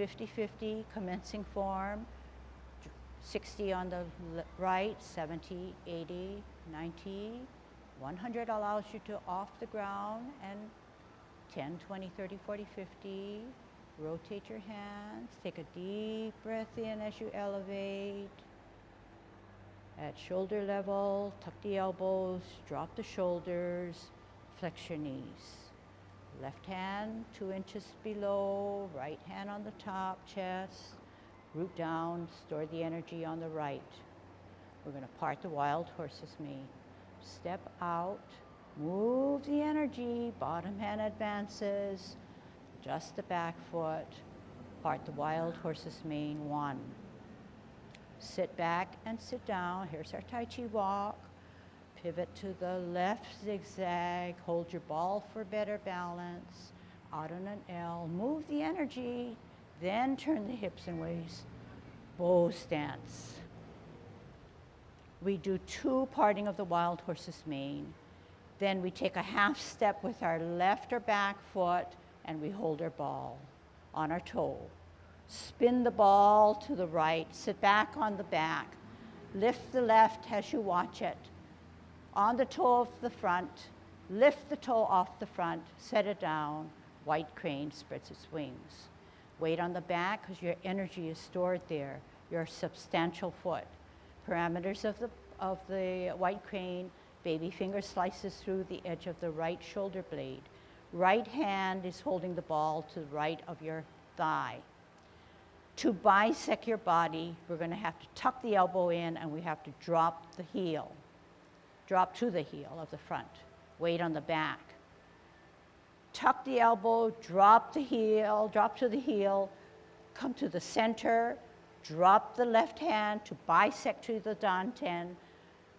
50-50, commencing form. 60 on the right, 70, 80, 90, 100 allows you to off the ground, and 10, 20, 30, 40, 50. Rotate your hands. Take a deep breath in as you elevate. At shoulder level, tuck the elbows, drop the shoulders, flex your knees. Left hand 2 inches below, right hand on the top, chest. Root down, store the energy on the right. We're going to part the wild horse's mane. Step out, move the energy, bottom hand advances, adjust the back foot, part the wild horse's mane, 1. Sit back and sit down. Here's our Tai Chi walk. Pivot to the left zigzag, hold your ball for better balance, out on an L, move the energy, then turn the hips and waist, bow stance. We do 2 parting of the wild horse's mane. Then we take a half step with our left or back foot and we hold our ball on our toe. Spin the ball to the right, sit back on the back, lift the left as you watch it. On the toe of the front, lift the toe off the front, set it down, white crane spreads its wings. Weight on the back because your energy is stored there, your substantial foot. Parameters of the white crane, baby finger slices through the edge of the right shoulder blade. Right hand is holding the ball to the right of your thigh. To bisect your body, we're going to have to tuck the elbow in and we have to drop the heel. Drop to the heel of the front. Weight on the back. Tuck the elbow, drop the heel, drop to the heel, come to the center, drop the left hand to bisect to the danten.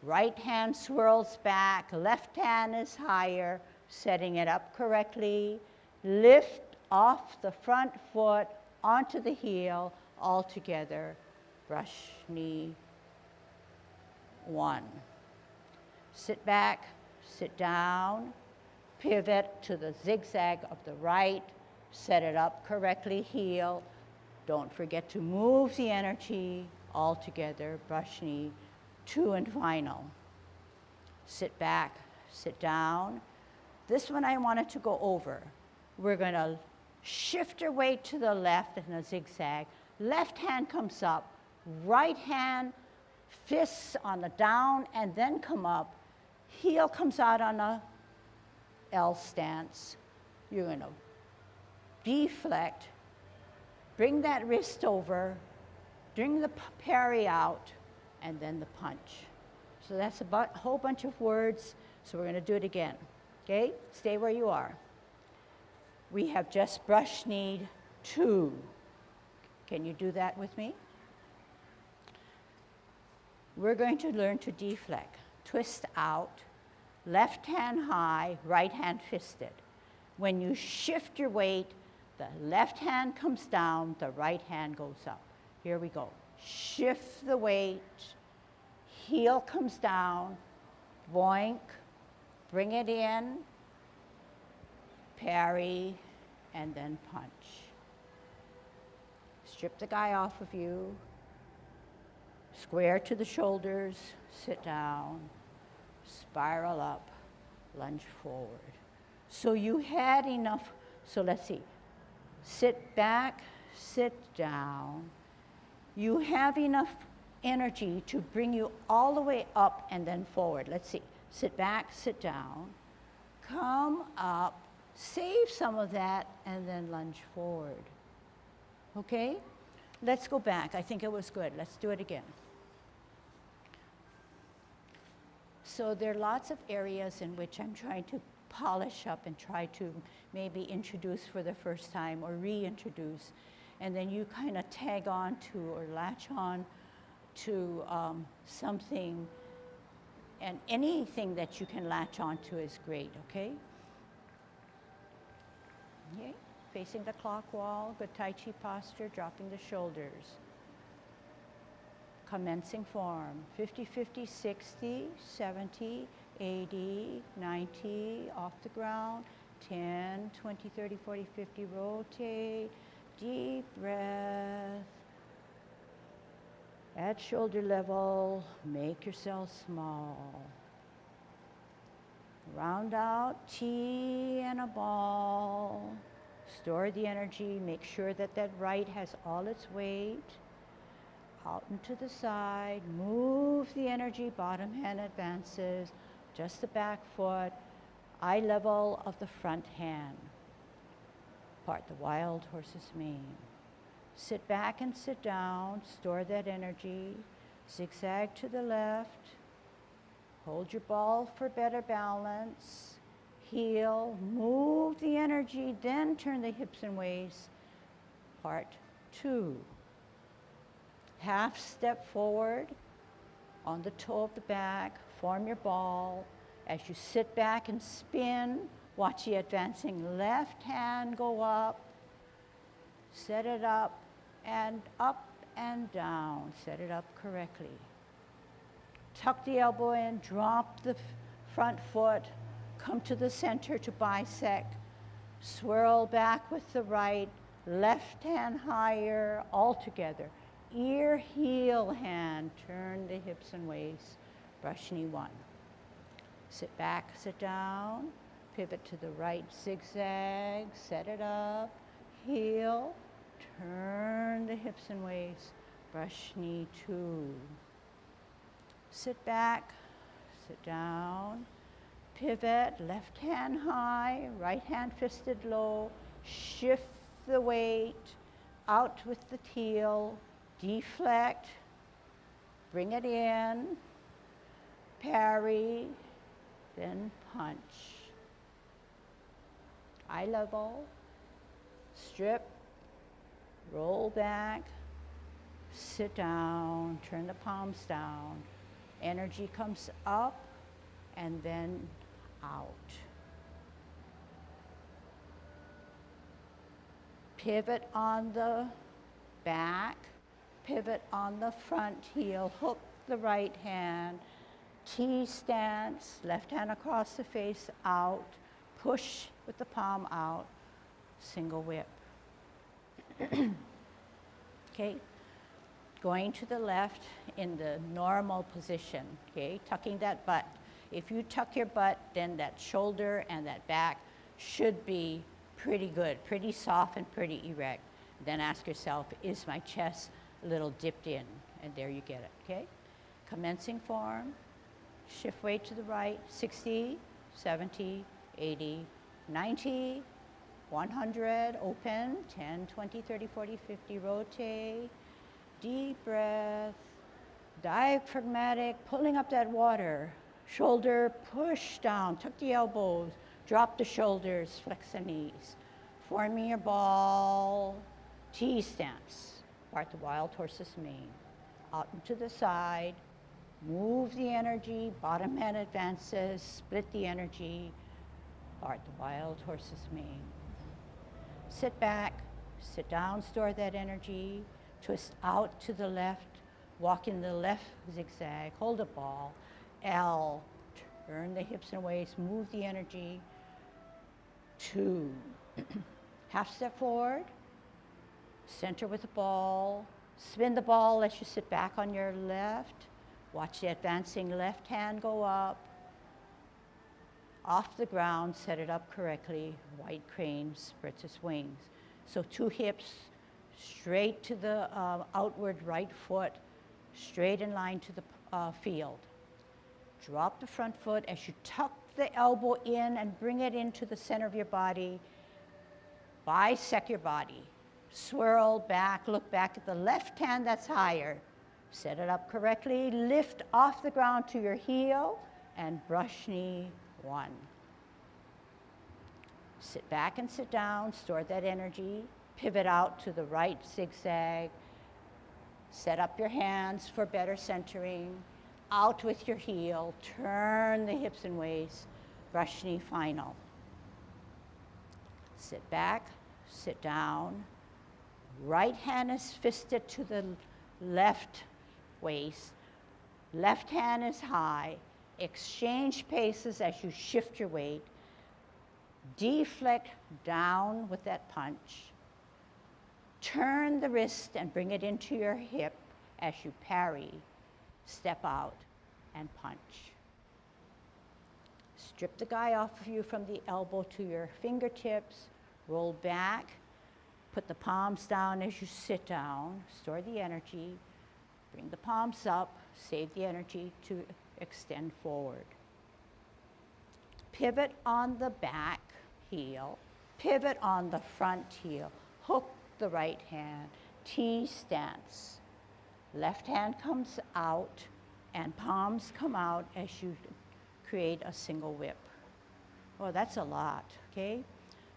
Right hand swirls back, left hand is higher, setting it up correctly. Lift off the front foot onto the heel, all together. Brush knee, 1. Sit back, sit down, pivot to the zigzag of the right, set it up correctly, heel. Don't forget to move the energy all together, brush knee, 2 and final. Sit back, sit down. This one I wanted to go over. We're going to shift your weight to the left in a zigzag. Left hand comes up, right hand fists on the down and then come up. Heel comes out on a L stance. You're going to deflect, bring that wrist over, bring the parry out, and then the punch. So that's a whole bunch of words, so we're going to do it again. Okay? Stay where you are. We have just brush kneed 2. Can you do that with me? We're going to learn to deflect. Twist out, left hand high, right hand fisted. When you shift your weight, the left hand comes down, the right hand goes up. Here we go. Shift the weight, heel comes down, boink, bring it in, parry, and then punch. Strip the guy off of you, square to the shoulders, sit down, spiral up, lunge forward. So you had enough, so let's see. Sit back, sit down. You have enough energy to bring you all the way up and then forward. Let's see. Sit back, sit down, come up, save some of that, and then lunge forward. Okay? Let's go back. I think it was good. Let's do it again. So there are lots of areas in which I'm trying to polish up and try to maybe introduce for the first time or reintroduce. And then you kind of tag on to or latch on to something. And anything that you can latch on to is great, okay? Okay, facing the clock wall, good Tai Chi posture, dropping the shoulders. Commencing form, 50, 50, 60, 70, 80, 90, off the ground, 10, 20, 30, 40, 50, rotate, Deep breath. At shoulder level, make yourself small. Round out T and a ball. Store the energy. Make sure that that right has all its weight. Out and to the side. Move the energy. Bottom hand advances. Just the back foot. Eye level of the front hand. Part the wild horse's mane. Sit back and sit down. Store that energy. Zigzag to the left. Hold your ball for better balance. Heel. Move the energy. Then turn the hips and waist. Part 2. Half step forward on the toe of the back. Form your ball. As you sit back and spin, watch the advancing left hand go up. Set it up and down. Set it up correctly. Tuck the elbow in, drop the front foot, come to the center to bisect. Swirl back with the right, left hand higher, all together. Ear, heel, hand, turn the hips and waist. Brush knee 1. Sit back, sit down, pivot to the right, zigzag, set it up, heel, turn the hips and waist, brush knee 2. Sit back, sit down, pivot, left hand high, right hand fisted low, shift the weight, out with the heel, deflect, bring it in, parry, then punch. Eye level, strip, roll back, sit down, turn the palms down. Energy comes up and then out. Pivot on the back, pivot on the front heel, hook the right hand, T stance, left hand across the face, out, push with the palm out, single whip. Okay, going to the left in the normal position, okay, tucking that butt. If you tuck your butt, then that shoulder and that back should be pretty good, pretty soft and pretty erect. Then ask yourself, is my chest a little dipped in? And there you get it, okay? Commencing form, shift weight to the right, 60, 70, 80, 90, 100, open, 10, 20, 30, 40, 50, rotate, deep breath, diaphragmatic, pulling up that water, shoulder push down, tuck the elbows, drop the shoulders, flex the knees, forming your ball, T stance, part the wild horse's mane, out and to the side, move the energy, bottom hand advances, split the energy, part the wild horse's mane. Sit back, sit down, store that energy, twist out to the left, walk in the left zigzag, hold a ball, L, turn the hips and waist, move the energy, 2. Half step forward, center with the ball, spin the ball as you sit back on your left, watch the advancing left hand go up, off the ground, set it up correctly, white crane spreads its wings. So 2 hips, straight to the outward right foot, straight in line to the field. Drop the front foot as you tuck the elbow in and bring it into the center of your body. Bisect your body. Swirl back, look back at the left hand that's higher. Set it up correctly, lift off the ground to your heel and brush knee 1. Sit back and sit down, store that energy, pivot out to the right zigzag, set up your hands for better centering, out with your heel, turn the hips and waist, brush knee final. Sit back, sit down, right hand is fisted to the left waist, left hand is high, exchange paces as you shift your weight, deflect down with that punch, Turn the wrist and bring it into your hip as you parry, step out, and punch. Strip the guy off of you from the elbow to your fingertips, roll back, put the palms down as you sit down, store the energy, bring the palms up, save the energy to extend forward. Pivot on the back heel, pivot on the front heel, hook the right hand, T stance. Left hand comes out and palms come out as you create a single whip. Oh, that's a lot, okay?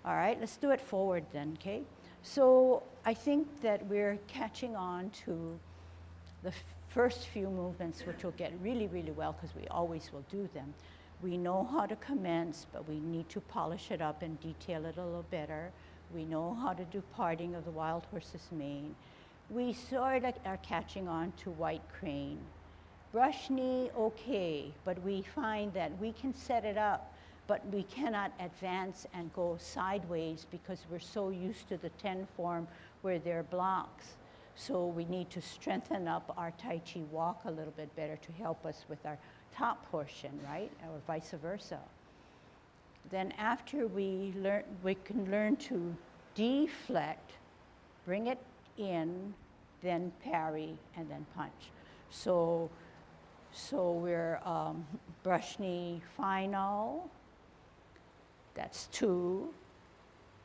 All right, let's do it forward then, okay? So I think that we're catching on to the first few movements, which will get really, really well because we always will do them. We know how to commence, but we need to polish it up and detail it a little better. We know how to do parting of the wild horse's mane. We sort of are catching on to white crane. Brush knee, okay, but we find that we can set it up, but we cannot advance and go sideways because we're so used to the 10 form where there are blocks. So we need to strengthen up our Tai Chi walk a little bit better to help us with our top portion, right? Or vice versa. Then after we can learn to deflect, bring it in, then parry, and then punch. So we're brush knee final, that's 2.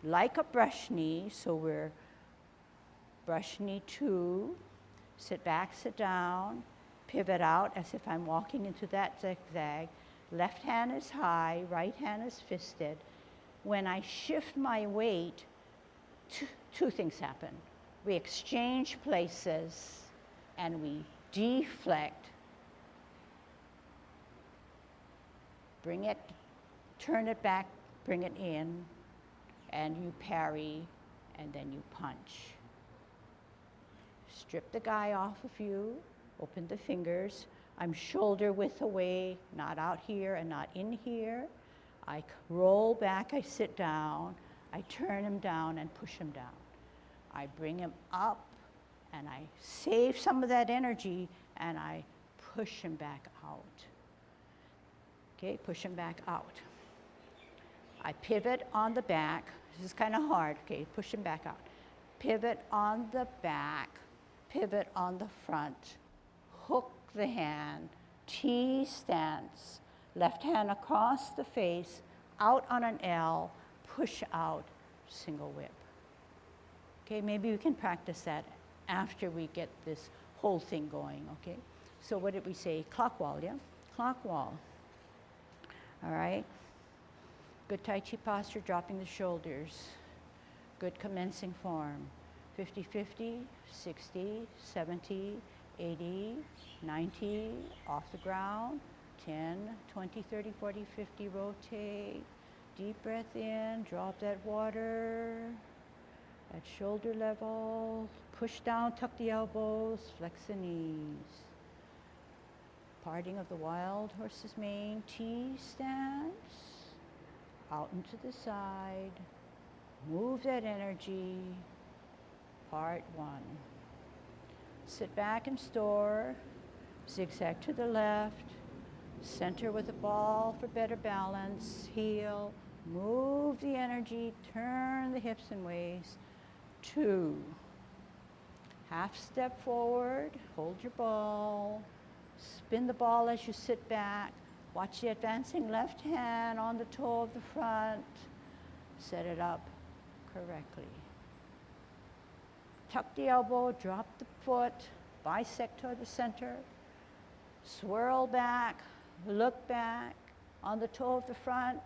Like a brush knee, so we're brush knee 2, sit back, sit down, pivot out as if I'm walking into that zigzag. Left hand is high, right hand is fisted. When I shift my weight, two things happen. We exchange places and we deflect. Bring it, turn it back, bring it in, and you parry, and then you punch. Strip the guy off of you, open the fingers. I'm shoulder width away, not out here and not in here. I roll back, I sit down, I turn him down and push him down. I bring him up and I save some of that energy and I push him back out. Okay, push him back out. I pivot on the back. This is kind of hard. Okay, push him back out. Pivot on the back, pivot on the front. Hook the hand, T stance, left hand across the face, out on an L, push out, single whip. Okay, maybe we can practice that after we get this whole thing going, okay? So what did we say? Clock wall, yeah? Clock wall. All right. Good Tai Chi posture, dropping the shoulders. Good commencing form. 50-50, 60, 70, 80, 90, off the ground. 10, 20, 30, 40, 50, rotate. Deep breath in, drop that water at shoulder level. Push down, tuck the elbows, flex the knees. Parting of the wild horse's mane, T stance, out into the side, move that energy, part 1. Sit back and store, zigzag to the left, center with the ball for better balance, heel, move the energy, turn the hips and waist, 2. Half step forward, hold your ball, spin the ball as you sit back. Watch the advancing left hand on the toe of the front. Set it up correctly. Tuck the elbow, drop the foot, bisect toward the center. Swirl back, look back on the toe of the front,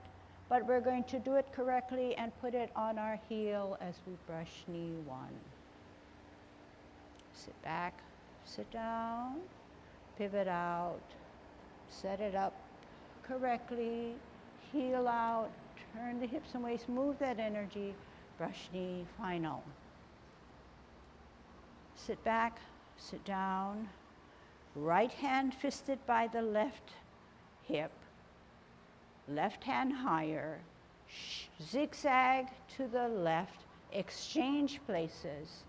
but we're going to do it correctly and put it on our heel as we brush knee 1. Sit back, sit down. Pivot out, set it up correctly, heel out, turn the hips and waist, move that energy, brush knee, final. Sit back, sit down, right hand fisted by the left hip, left hand higher, zigzag to the left, exchange places,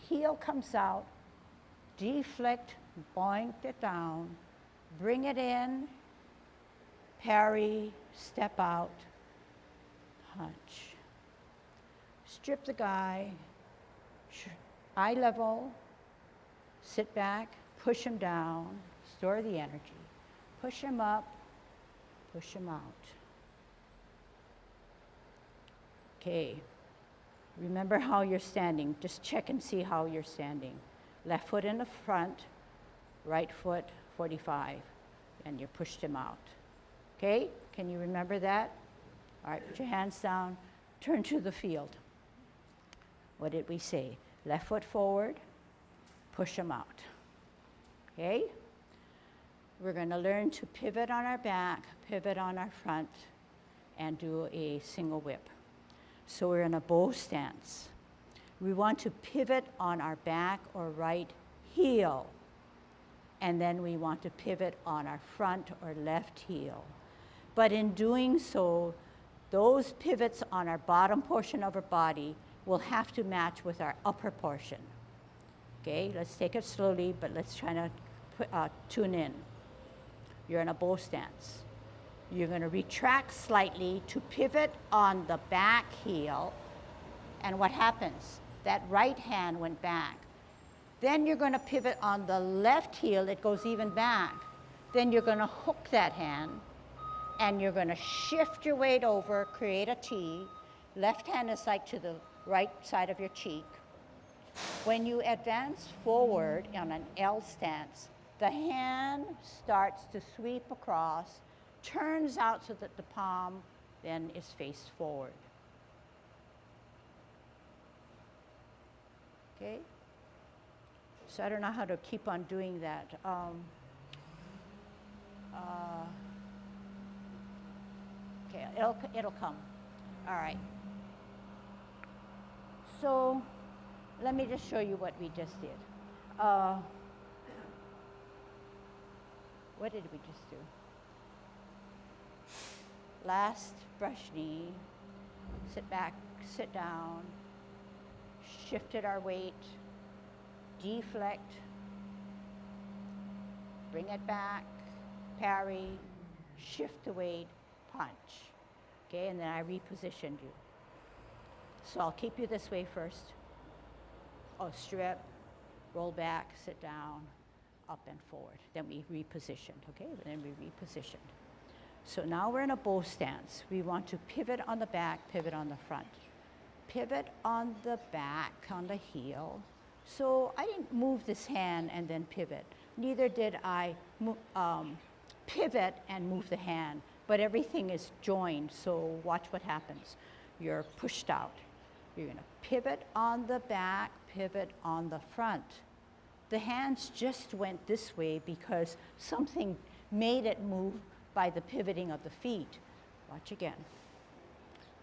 heel comes out, deflect, boink it down, bring it in, parry, step out, punch. Strip the guy, eye level, sit back, push him down, store the energy. Push him up, push him out. Okay, remember how you're standing. Just check and see how you're standing. Left foot in the front, right foot 45, and you pushed him out. Okay, can you remember that? All right, put your hands down, turn to the field. What did we say? Left foot forward, push him out. Okay? We're going to learn to pivot on our back, pivot on our front, and do a single whip. So we're in a bow stance. We want to pivot on our back or right heel, and then we want to pivot on our front or left heel. But in doing so, those pivots on our bottom portion of our body will have to match with our upper portion. Okay, let's take it slowly, but let's try to tune in. You're in a bow stance. You're going to retract slightly to pivot on the back heel. And what happens? That right hand went back. Then you're going to pivot on the left heel. It goes even back. Then you're going to hook that hand, and you're going to shift your weight over, create a T. Left hand is like to the right side of your cheek. When you advance forward on an L stance, the hand starts to sweep across, turns out so that the palm then is faced forward. Okay? So I don't know how to keep on doing that. Okay, it'll come. All right. So let me just show you what we just did. What did we just do? Last brush knee, sit back, sit down, shifted our weight, deflect, bring it back, parry, shift the weight, punch. Okay, and then I repositioned you. So I'll keep you this way first. Oh, strip, roll back, sit down, up and forward. Then we repositioned, okay? Then we repositioned. So now we're in a bow stance. We want to pivot on the back, pivot on the front. Pivot on the back, on the heel. So I didn't move this hand and then pivot. Neither did I pivot and move the hand, but everything is joined, so watch what happens. You're pushed out. You're gonna pivot on the back, pivot on the front. The hands just went this way because something made it move by the pivoting of the feet. Watch again.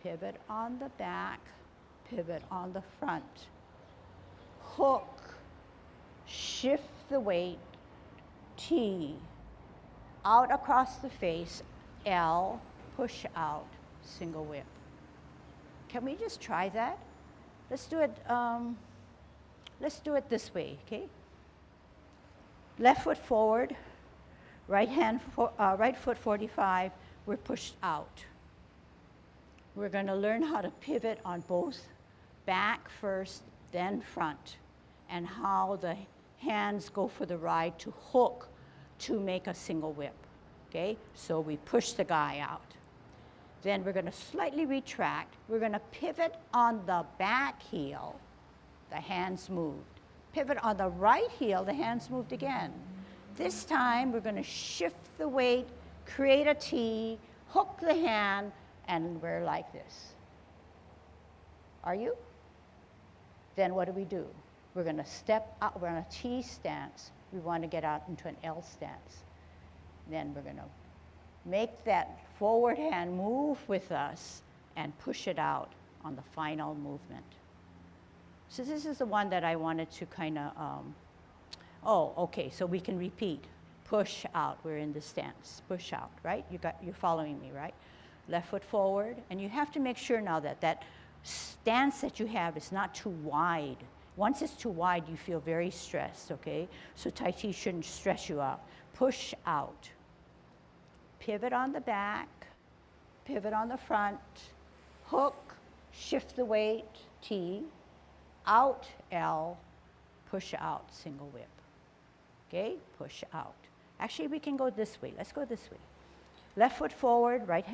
Pivot on the back, pivot on the front. Hook, shift the weight, T, out across the face, L, push out, single whip. Can we just try that? Let's do it this way, okay? Left foot forward, right foot 45, we're pushed out. We're going to learn how to pivot on both back first, then front, and how the hands go for the ride to hook to make a single whip, okay? So we push the guy out. Then we're going to slightly retract. We're going to pivot on the back heel. The hands moved. Pivot on the right heel, the hands moved again. This time we're going to shift the weight, create a T, hook the hand, and we're like this. Are you? Then what do? We're going to step out. We're on a T stance. We want to get out into an L stance. Then we're going to make that forward hand move with us and push it out on the final movement. So this is the one that I wanted to kind of, okay, so we can repeat. Push out, we're in the stance. Push out, right? You're following me, right? Left foot forward, and you have to make sure now that that stance that you have is not too wide. Once it's too wide, you feel very stressed, okay? So Tai Chi shouldn't stress you out. Push out. Pivot on the back, pivot on the front, hook, shift the weight, T, out, L, push out, single whip. Okay, push out. Actually, we can go this way. Let's go this way. Left foot forward, right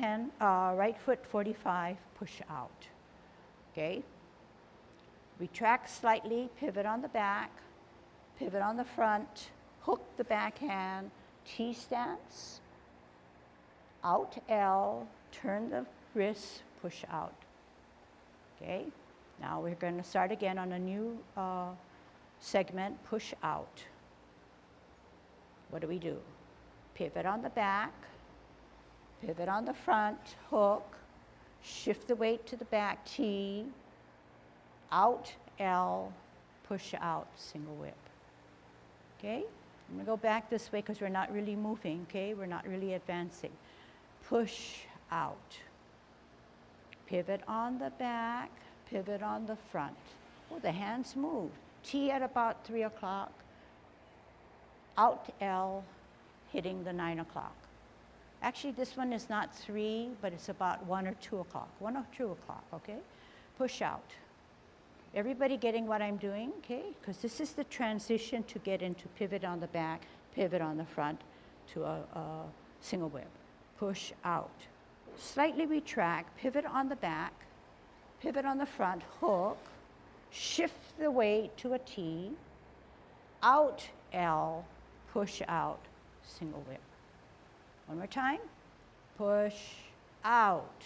foot 45, push out. Okay? Retract slightly, pivot on the back, pivot on the front, hook the backhand, T stance, out L, turn the wrist, push out. Okay? Now we're going to start again on a new segment, push out. What do? Pivot on the back, pivot on the front, hook, shift the weight to the back, T, out, L, push out, single whip. Okay? I'm going to go back this way because we're not really moving, okay? We're not really advancing. Push out. Pivot on the back, pivot on the front. Oh, the hands move. T at about 3 o'clock. Out L, hitting the 9 o'clock. Actually, this one is not 3, but it's about 1 or 2 o'clock. 1 or 2 o'clock, okay? Push out. Everybody getting what I'm doing, okay? Because this is the transition to get into pivot on the back, pivot on the front to a single whip. Push out. Slightly retract, pivot on the back, pivot on the front, hook, shift the weight to a T, out L, push out, single whip. One more time. Push out.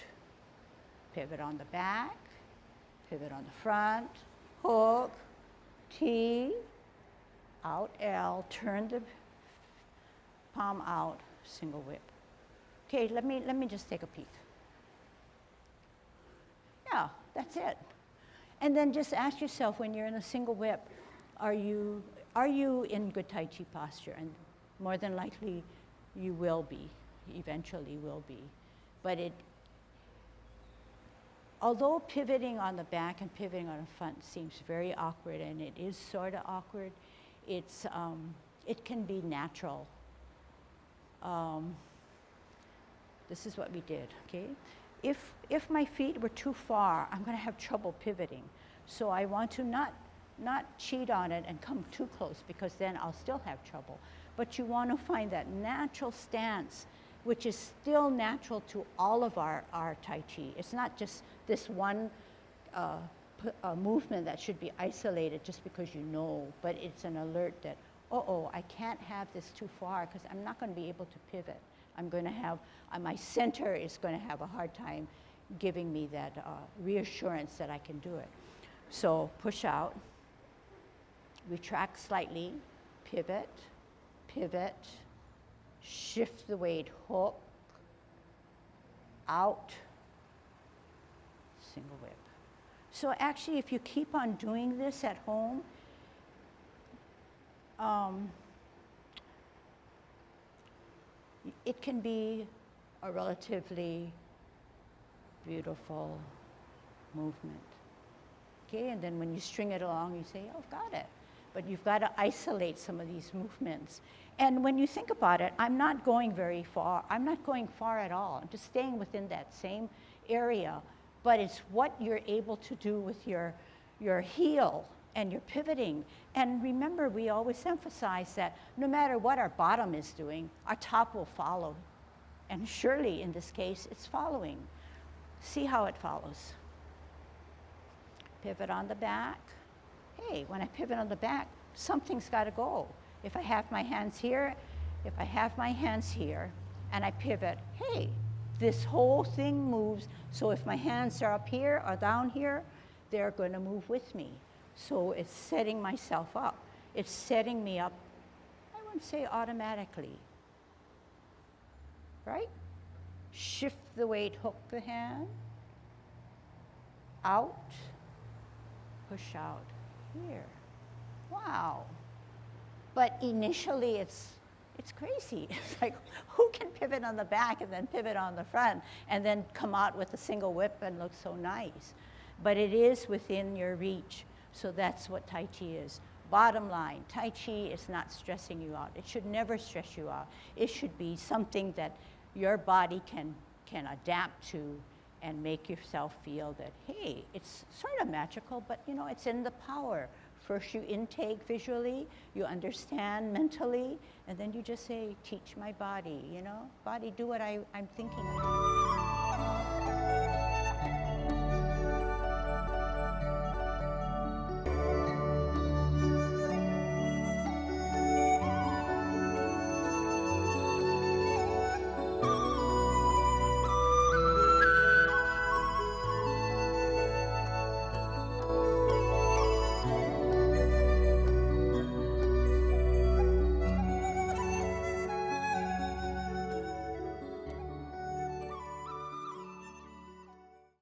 Pivot on the back, pivot on the front, hook, T, out L, turn the palm out, single whip. Okay, let me just take a peek. Yeah, that's it. And then just ask yourself when you're in a single whip, are you in good Tai Chi posture? And more than likely you will be, eventually will be. But although pivoting on the back and pivoting on the front seems very awkward, and it is sort of awkward, it can be natural. This is what we did, okay? If my feet were too far, I'm gonna have trouble pivoting. So I want to not cheat on it and come too close, because then I'll still have trouble. But you want to find that natural stance, which is still natural to all of our Tai Chi. It's not just this one movement that should be isolated just because you know, but it's an alert that, I can't have this too far because I'm not going to be able to pivot. I'm going to have, my center is going to have a hard time giving me that reassurance that I can do it. So push out, retract slightly, pivot, pivot, shift the weight, hook, out, single whip. So actually, if you keep on doing this at home, it can be a relatively beautiful movement. Okay, and then when you string it along, you say, oh, got it. But you've got to isolate some of these movements. And when you think about it, I'm not going very far. I'm not going far at all. I'm just staying within that same area. But it's what you're able to do with your heel and your pivoting. And remember, we always emphasize that no matter what our bottom is doing, our top will follow. And surely, in this case, it's following. See how it follows. Pivot on the back. Hey, when I pivot on the back, something's got to go. If I have my hands here, and I pivot, hey, this whole thing moves. So if my hands are up here or down here, they're going to move with me. So it's setting myself up. It's setting me up, I wouldn't say automatically, right? Shift the weight, hook the hand, out, push out, here. Wow. But initially it's crazy. It's like, who can pivot on the back and then pivot on the front and then come out with a single whip and look so nice? But it is within your reach. So that's what Tai Chi is. Bottom line, Tai Chi is not stressing you out. It should never stress you out. It should be something that your body can adapt to and make yourself feel that, hey, it's sort of magical, but you know, it's in the power. First you intake visually, you understand mentally, and then you just say, teach my body, you know? Body, do what I'm thinking.